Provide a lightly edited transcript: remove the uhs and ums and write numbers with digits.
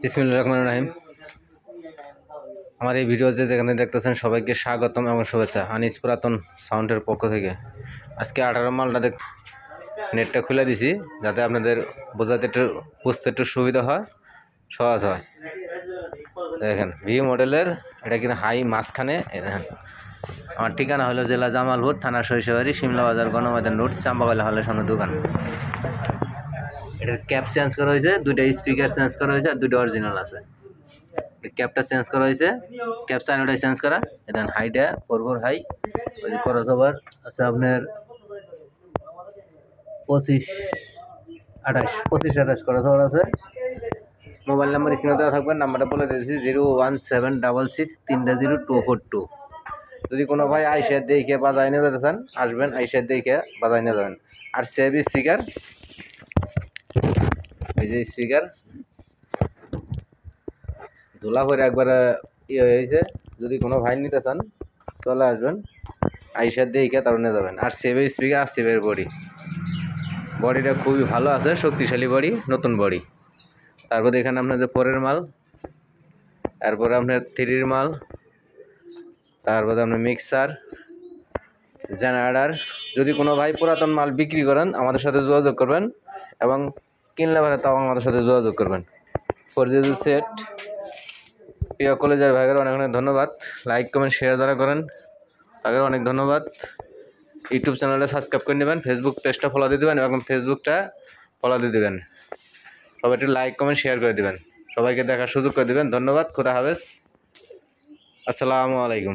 বিসমিল্লাহির রহমানির রহিম। আমার এই ভিডিও যেখানে দেখতেছেন সবাইকে স্বাগতম এবং শুভেচ্ছা আনিস পুরাতন সাউন্ডের পক্ষ থেকে। আজকে 18 মালটা নেটটা খুলে দিছি যাতে আপনাদের বোঝাতে বুঝতে একটু সুবিধা হয়, সহজ হয়। দেখেন ভি মডেলের এটা কিন্তু হাই মাঝখানে। দেখেন আমার ঠিকানা হলো জেলা জামালপুর, থানা সরিষাবাড়ি, শিমলা বাজার, গণময়দান রোড, চাম্পাগালা হলের সামনে দোকান। এটার ক্যাপ চেঞ্জ করা হয়েছে, দুইটা স্পিকার চেঞ্জ করা হয়েছে আর দুইটা অরিজিনাল আছে। ক্যাপটা চেঞ্জ করা হয়েছে, ক্যাপ চাইনোটাই চেঞ্জ করা। এখানে হাইটা 4 হাই, ওই যে ক্রস ওভার আছে আপনার 25-28 ক্রস ওভার আছে। মোবাইল নাম্বার স্ক্রিনে দেওয়া থাকবে, নাম্বারটা বলে দিয়েছি 01766 যদি কোনো ভাই আইসা দেখে বাজাই নিয়ে যেতে চান আসবেন, আইসা দেখে বাজাই নিয়ে যাবেন। আর সেভ স্পিকার, এই যে স্পিকার ধুলা করে একবারে হয়েছে। যদি কোনো ভাই নিতে চান চলে আসবেন, আইসার দেখে তারপর নিয়ে যাবেন। আর সেভের স্পিকার আর সেভের বডিটা খুবই ভালো আছে, শক্তিশালী বডি, নতুন বডি। তারপর এখানে আপনাদের 4-এর মাল, তারপরে আপনার 3-এর মাল, তারপরে আপনার মিক্সার, জেনারেটর। যদি কোনো ভাই পুরাতন মাল বিক্রি করেন আমাদের সাথে যোগাযোগ করবেন, এবং কিনলে পারে তাও আমাদের সাথে যোগাযোগ করবেন। 4G set. প্রিয় কলেজের ভাইয়ের অনেক অনেক ধন্যবাদ। লাইক কমেন্ট শেয়ার যারা করেন তাদের অনেক ধন্যবাদ। ইউটিউব চ্যানেলটা সাবস্ক্রাইব করে নেবেন, ফেসবুক পেজটা ফলো দিয়ে দেবেন এবং ফেসবুকটা ফলো দিয়ে দেবেন। সবাই একটু লাইক কমেন্ট শেয়ার করে দেবেন, সবাইকে দেখার সুযোগ করে দেবেন। ধন্যবাদ। খোদা হাফেজ। আসসালামু আলাইকুম।